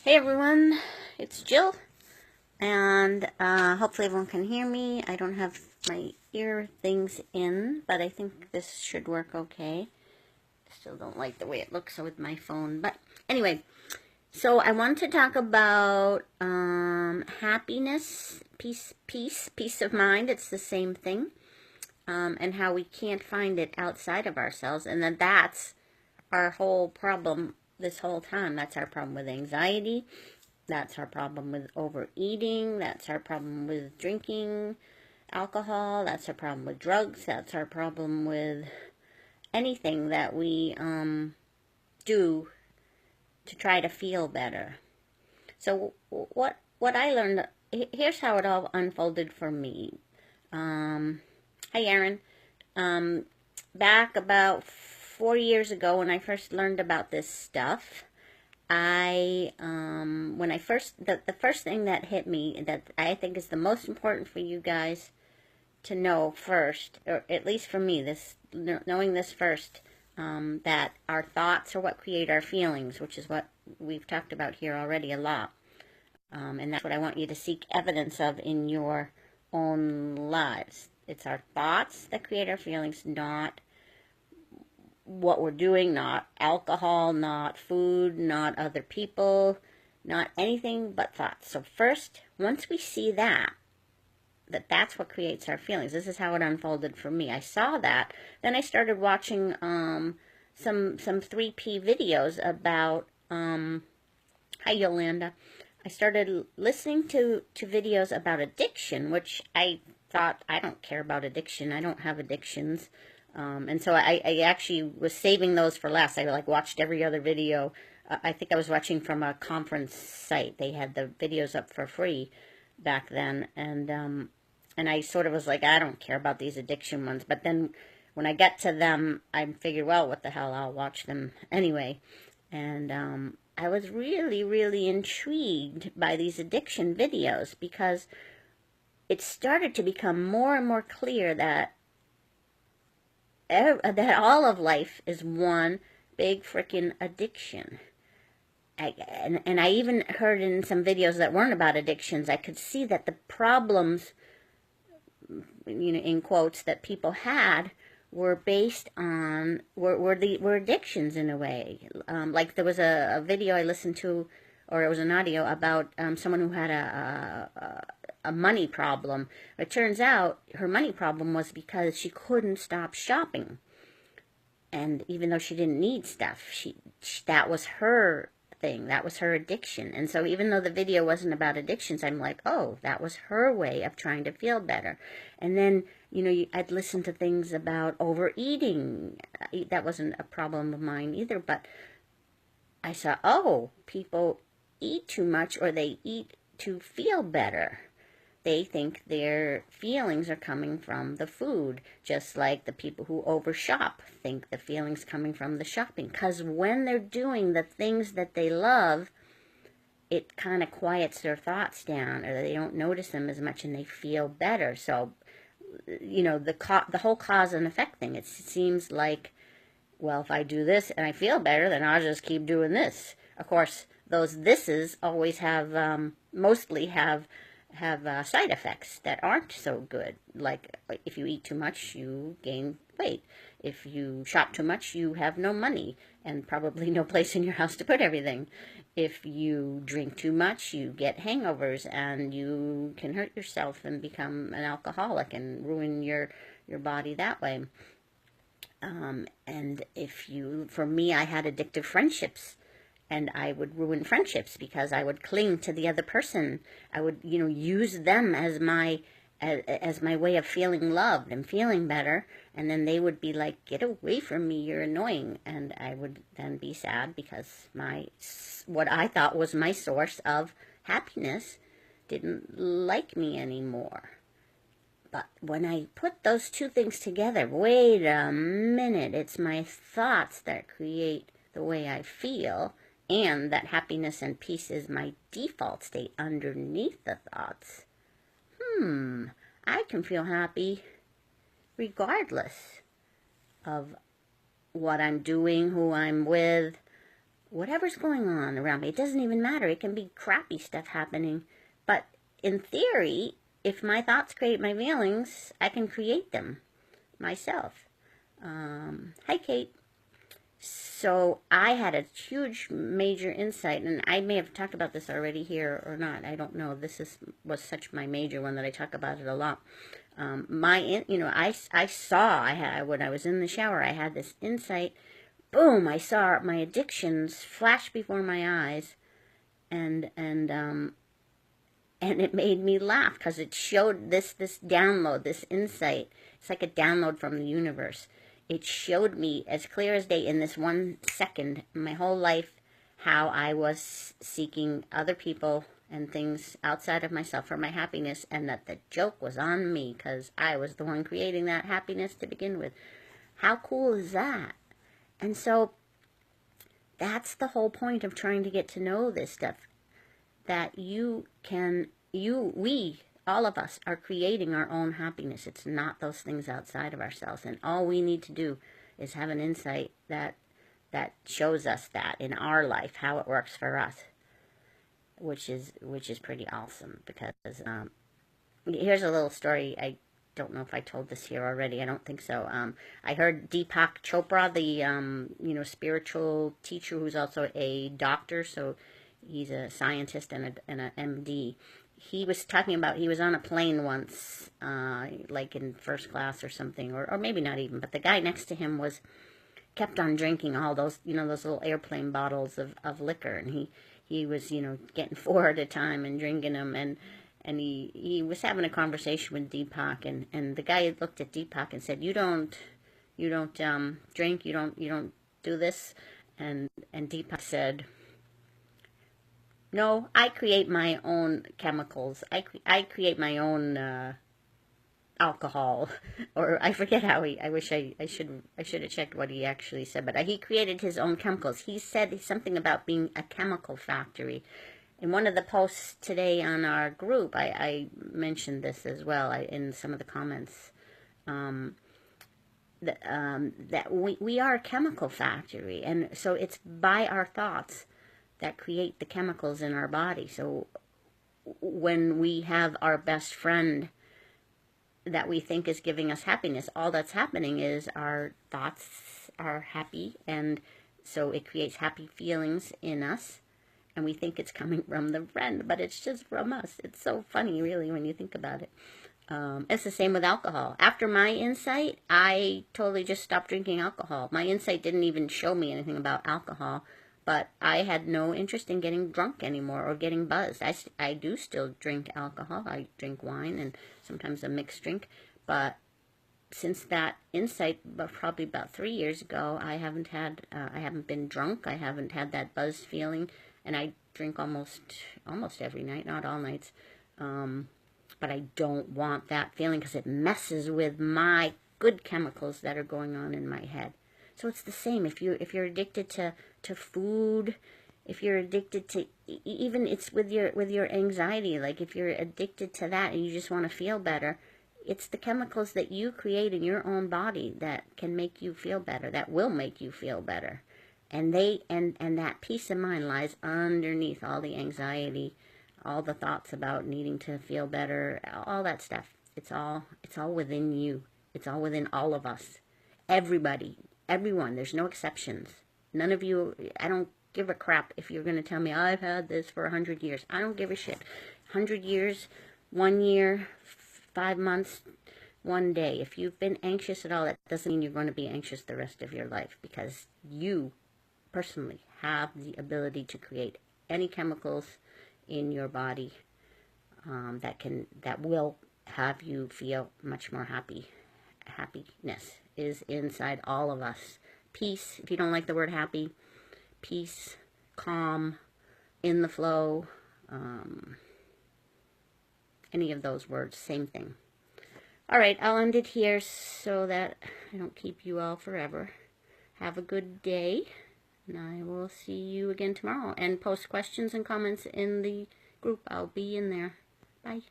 Hey everyone, it's Jill, and hopefully everyone can hear me. I don't have my ear things in, but I think this should work okay. Still don't like the way it looks with my phone, but anyway, so I want to talk about happiness, peace of mind. It's the same thing, and how we can't find it outside of ourselves, and that's our whole problem this whole time. That's our problem with anxiety. That's our problem with overeating. That's our problem with drinking alcohol. That's our problem with drugs. That's our problem with anything that we do to try to feel better. So what I learned, here's how it all unfolded for me. Hi, Aaron. Back about 4 years ago when I first learned about this stuff, the first thing that hit me that I think is the most important for you guys to know first, or at least for me, knowing this first, that our thoughts are what create our feelings, which is what we've talked about here already a lot. And that's what I want you to seek evidence of in your own lives. It's our thoughts that create our feelings, not what we're doing, not alcohol, not food, not other people, not anything but thoughts. So first, once we see that's what creates our feelings. This is how it unfolded for me. I saw that. Then I started watching some 3P videos about hi Yolanda. I started listening to videos about addiction, which I thought, I don't care about addiction. I don't have addictions. And so I actually was saving those for last. I watched every other video. I think I was watching from a conference site. They had the videos up for free back then. And I sort of was like, I don't care about these addiction ones. But then when I get to them, I figured, well, what the hell, I'll watch them anyway. And I was really, really intrigued by these addiction videos because it started to become more and more clear that all of life is one big freaking addiction. And I even heard in some videos that weren't about addictions, I could see that the problems, in quotes, that people had were based on, were addictions in a way. Like there was a video I listened to, or it was an audio about someone who had a money problem. It turns out her money problem was because she couldn't stop shopping. And even though she didn't need stuff, that was her thing. That was her addiction. And so even though the video wasn't about addictions, I'm like, oh, that was her way of trying to feel better. And then, I'd listen to things about overeating. That wasn't a problem of mine either, but I saw, oh, people eat too much, or they eat to feel better. They think their feelings are coming from the food, just like the people who overshop think the feelings coming from the shopping. Because when they're doing the things that they love, it kind of quiets their thoughts down, or they don't notice them as much, and they feel better. So, the whole cause and effect thing, it seems like, well, if I do this and I feel better, then I'll just keep doing this. Of course, those thises always mostly have side effects that aren't so good. Like if you eat too much, you gain weight. If you shop too much, you have no money and probably no place in your house to put everything. If you drink too much, you get hangovers and you can hurt yourself and become an alcoholic and ruin your body that way. And for me, I had addictive friendships. And I would ruin friendships because I would cling to the other person. I would, use them as my way of feeling loved and feeling better. And then they would be like, "Get away from me! You're annoying." And I would then be sad because what I thought was my source of happiness didn't like me anymore. But when I put those two things together, wait a minute, it's my thoughts that create the way I feel. And that happiness and peace is my default state underneath the thoughts. I can feel happy regardless of what I'm doing, who I'm with, whatever's going on around me. It doesn't even matter. It can be crappy stuff happening. But in theory, if my thoughts create my feelings, I can create them myself. Hi, Kate. So I had a huge, major insight, and I may have talked about this already here or not. I don't know. Was such my major one that I talk about it a lot. I saw, when I was in the shower, I had this insight. Boom! I saw my addictions flash before my eyes, and it made me laugh because it showed this download, this insight. It's like a download from the universe. It showed me as clear as day in this 1 second, my whole life, how I was seeking other people and things outside of myself for my happiness, and that the joke was on me because I was the one creating that happiness to begin with. How cool is that? And so that's the whole point of trying to get to know this stuff, that we, all of us, are creating our own happiness. It's not those things outside of ourselves. And all we need to do is have an insight that shows us that in our life, how it works for us, which is pretty awesome. Because here's a little story. I don't know if I told this here already. I don't think so. I heard Deepak Chopra, the spiritual teacher, who's also a doctor. So he's a scientist and a MD. He was talking about, he was on a plane once, like in first class or something, or maybe not even, but the guy next to him kept on drinking all those, those little airplane bottles of liquor, and he was, getting 4 at a time and drinking them, and he was having a conversation with Deepak, and the guy looked at Deepak and said, you don't drink, you don't do this, and Deepak said, no, I create my own chemicals. I create my own alcohol, or I forget how I wish I should have checked what he actually said, but he created his own chemicals. He said something about being a chemical factory. In one of the posts today on our group, I mentioned this as well in some of the comments. That we are a chemical factory, and so it's by our thoughts that create the chemicals in our body. So when we have our best friend that we think is giving us happiness, all that's happening is our thoughts are happy, and so it creates happy feelings in us, and we think it's coming from the friend, but it's just from us. It's so funny, really, when you think about it. It's the same with alcohol. After my insight, I totally just stopped drinking alcohol. My insight didn't even show me anything about alcohol, but I had no interest in getting drunk anymore or getting buzzed. I do still drink alcohol. I drink wine and sometimes a mixed drink. But since that insight, probably about 3 years ago, I haven't been drunk. I haven't had that buzz feeling, and I drink almost every night, not all nights. But I don't want that feeling because it messes with my good chemicals that are going on in my head. So it's the same. If you're addicted to food, if you're addicted to, even it's with your anxiety, like if you're addicted to that and you just want to feel better, it's the chemicals that you create in your own body that can make you feel better, that will make you feel better. And that peace of mind lies underneath all the anxiety, all the thoughts about needing to feel better, all that stuff. It's all within you. It's all within all of us. Everybody. Everyone, there's no exceptions. None of you, I don't give a crap if you're going to tell me, I've had this for 100 years. I don't give a shit. 100 years, 1 year, 5 months, 1 day. If you've been anxious at all, that doesn't mean you're going to be anxious the rest of your life, because you personally have the ability to create any chemicals in your body that will have you feel much more happy. Happiness is inside all of us. Peace, if you don't like the word happy, peace, calm, in the flow, any of those words, same thing. All right, I'll end it here so that I don't keep you all forever. Have a good day, and I will see you again tomorrow. And post questions and comments in the group. I'll be in there. Bye.